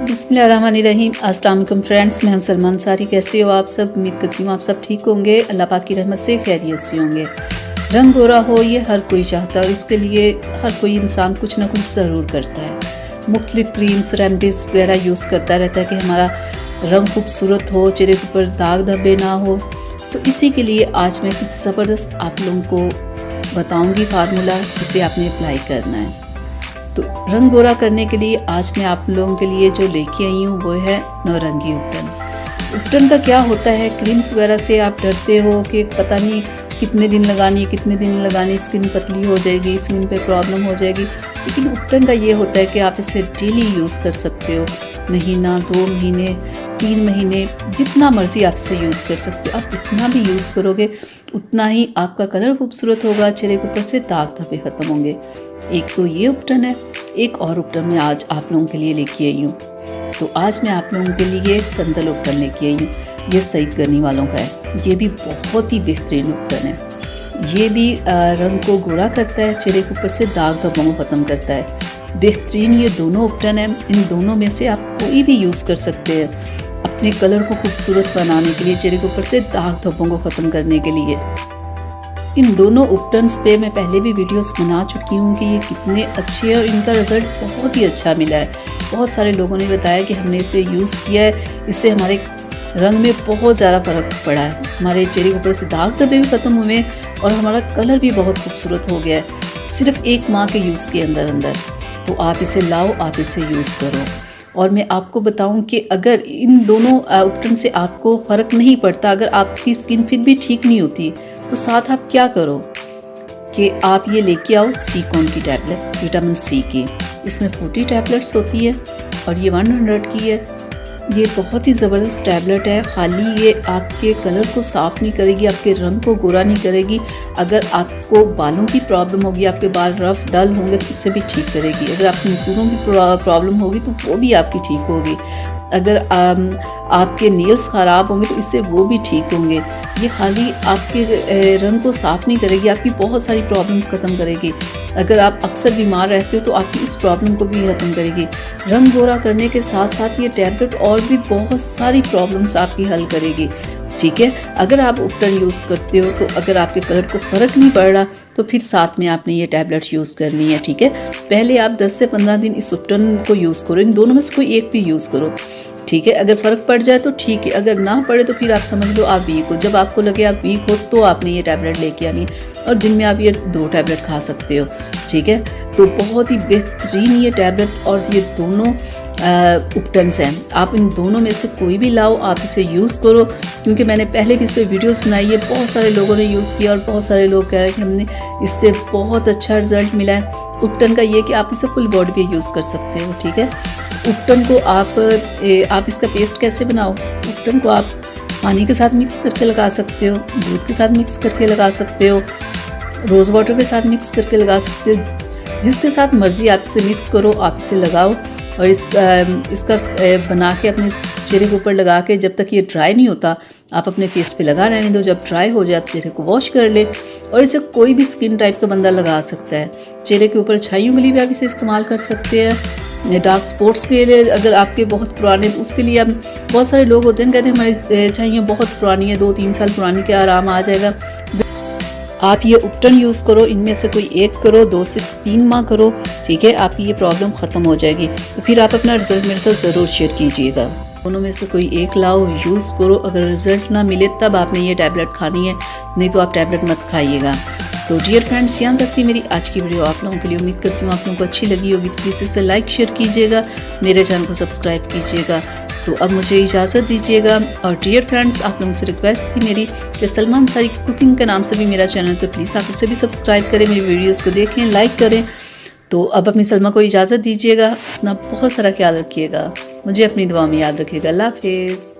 बिस्मिल्लाहिर्रहमानिर्रहीम। अस्सलाम वालेकुम फ्रेंड्स, मैं हूं सलमान सारी। कैसे हो आप सब? उम्मीद करती हूँ आप सब ठीक होंगे, अल्लाह पाक की रहमत से खैरियत से होंगे। रंग गोरा हो ये हर कोई चाहता है और इसके लिए हर कोई इंसान कुछ ना कुछ ज़रूर करता है। मुख्तलिफ़ क्रीम्स रेमडीज़ वगैरह यूज़ करता रहता है कि हमारा रंग खूबसूरत हो, चेहरे के ऊपर दाग धब्बे ना हो। तो इसी के लिए आज मैं कुछ ज़बरदस्त आप लोगों को बताऊँगी फार्मूला, जिसे आपने अप्लाई करना है। तो रंग गोरा करने के लिए आज मैं आप लोगों के लिए जो लेके आई हूँ वो है नौरंगी उपटन। उपटन का क्या होता है, क्रीम्स वगैरह से आप डरते हो कि पता नहीं कितने दिन लगानी, स्किन पतली हो जाएगी, स्किन पे प्रॉब्लम हो जाएगी। लेकिन उपटन का ये होता है कि आप इसे डेली यूज़ कर सकते हो, महीना, 2 महीने, 3 महीने, जितना मर्ज़ी आप इसे यूज़ कर सकते हो। आप जितना भी यूज़ करोगे उतना ही आपका कलर खूबसूरत होगा, चेहरे के ऊपर से दाग धब्बे ख़त्म होंगे। एक तो ये उपटन है, एक और उपटन मैं आज आप लोगों के लिए लेके आई हूँ। तो आज मैं आप लोगों के लिए संदल उपटन लेके आई हूँ। ये सईद गनी वालों का है। ये भी बहुत ही बेहतरीन उपटन है। ये भी रंग को गोरा करता है, चेहरे के ऊपर से दाग धब्बों को ख़त्म करता है। बेहतरीन ये दोनों उपटन हैं। इन दोनों में से आप कोई भी यूज़ कर सकते हैं अपने कलर को खूबसूरत बनाने के लिए, चेहरे के ऊपर से दाग धब्बों को ख़त्म करने के लिए। इन दोनों उपटन्स पे मैं पहले भी वीडियोस बना चुकी हूँ कि ये कितने अच्छे हैं और इनका रिज़ल्ट बहुत ही अच्छा मिला है। बहुत सारे लोगों ने बताया कि हमने इसे यूज़ किया है, इससे हमारे रंग में बहुत ज़्यादा फ़र्क पड़ा है, हमारे चेहरे के ऊपर से दाग धब्बे भी ख़त्म हुए और हमारा कलर भी बहुत खूबसूरत हो गया है, सिर्फ 1 माह के यूज़ के अंदर। तो आप इसे लाओ, आप इसे यूज़ करो। और मैं आपको बताऊं कि अगर इन दोनों उपटन से आपको फ़र्क नहीं पड़ता, अगर आपकी स्किन फिर भी ठीक नहीं होती, तो साथ आप क्या करो कि आप ये लेके आओ सीकॉन की टैबलेट, विटामिन सी की। इसमें 40 टैबलेट्स होती है और ये 100 की है। ये बहुत ही ज़बरदस्त टैबलेट है। खाली ये आपके कलर को साफ़ नहीं करेगी, आपके रंग को गोरा नहीं करेगी। अगर आपको बालों की प्रॉब्लम होगी, आपके बाल रफ डल होंगे तो उससे भी ठीक करेगी। अगर आपकी नसूरों की प्रॉब्लम होगी तो वो भी आपकी ठीक होगी। अगर आपके नेल्स ख़राब होंगे तो इससे वो भी ठीक होंगे। ये खाली आपके रंग को साफ़ नहीं करेगी, आपकी बहुत सारी प्रॉब्लम्स ख़त्म करेगी। अगर आप अक्सर बीमार रहते हो तो आपकी उस प्रॉब्लम को भी ख़त्म करेगी। रंग गोरा करने के साथ साथ ये टैबलेट और भी बहुत सारी प्रॉब्लम्स आपकी हल करेगी। ठीक है, अगर आप उपटन यूज़ करते हो तो अगर आपके कलर को फ़र्क नहीं पड़ रहा तो फिर साथ में आपने ये टैबलेट यूज़ करनी है। ठीक है, पहले आप 10 से 15 दिन इस उपटन को यूज़ करो, इन दोनों में से कोई एक भी यूज़ करो। ठीक है, अगर फ़र्क पड़ जाए तो ठीक है, अगर ना पड़े तो फिर आप समझ लो आप वीक हो। जब आपको लगे आप वीक हो तो आपने ये टैबलेट लेके आनी है और दिन में आप ये 2 टैबलेट खा सकते हो। ठीक है, तो बहुत ही बेहतरीन ये टैबलेट और ये दोनों उपटन्स हैं। आप इन दोनों में से कोई भी लाओ, आप इसे यूज़ करो, क्योंकि मैंने पहले भी इस पर वीडियोस बनाई है। बहुत सारे लोगों ने यूज़ किया और बहुत सारे लोग कह रहे हैं कि हमने इससे बहुत अच्छा रिज़ल्ट मिला है। उपटन का ये कि आप इसे फुल बॉडी पे यूज़ कर सकते हो। ठीक है, उपटन को आप इसका पेस्ट कैसे बनाओ? उपटन को आप पानी के साथ मिक्स करके लगा सकते हो, दूध के साथ मिक्स करके लगा सकते हो, रोज़ वाटर के साथ मिक्स करके लगा सकते हो। जिसके साथ मर्ज़ी आप इसे मिक्स करो, आप इसे लगाओ और इसका बना के अपने चेहरे के ऊपर लगा के जब तक ये ड्राई नहीं होता आप अपने फेस पे लगा रहने दो। जब ड्राई हो जाए आप चेहरे को वॉश कर ले। और इसे कोई भी स्किन टाइप का बंदा लगा सकता है। चेहरे के ऊपर छाइयों के लिए भी आप इसे इस्तेमाल कर सकते हैं। डार्क स्पॉट्स के लिए अगर आपके बहुत पुराने, तो उसके लिए आप, बहुत सारे लोग होते हैं कहते हैं हमारी छाइयाँ बहुत पुरानी है, 2-3 साल पुरानी, के आराम आ जाएगा। आप ये उपटन यूज़ करो, इनमें से कोई एक करो, 2 से 3 माह करो। ठीक है, आपकी ये प्रॉब्लम ख़त्म हो जाएगी। तो फिर आप अपना रिज़ल्ट मेरे साथ ज़रूर शेयर कीजिएगा। दोनों में से कोई एक लाओ, यूज़ करो। अगर रिज़ल्ट ना मिले तब आपने ये टैबलेट खानी है, नहीं तो आप टैबलेट मत खाइएगा। तो डियर फ्रेंड्स, यहाँ तक थी मेरी आज की वीडियो आप लोगों के लिए। उम्मीद करती हूँ आप लोगों को अच्छी लगी होगी। तो प्लीज़ इसे लाइक शेयर कीजिएगा, मेरे चैनल को सब्सक्राइब कीजिएगा। तो अब मुझे इजाज़त दीजिएगा। और डियर फ्रेंड्स, आप लोगों से रिक्वेस्ट थी मेरी कि सलमान सारी कुकिंग के नाम से भी मेरा चैनल, तो प्लीज़ आप उसे भी सब्सक्राइब करें, मेरी वीडियोज़ को देखें, लाइक करें। तो अब अपनी सलमा को इजाज़त दीजिएगा। अपना बहुत सारा ख्याल रखिएगा, मुझे अपनी दुआ में याद रखिएगा। अल्लाह हाफ़िज़।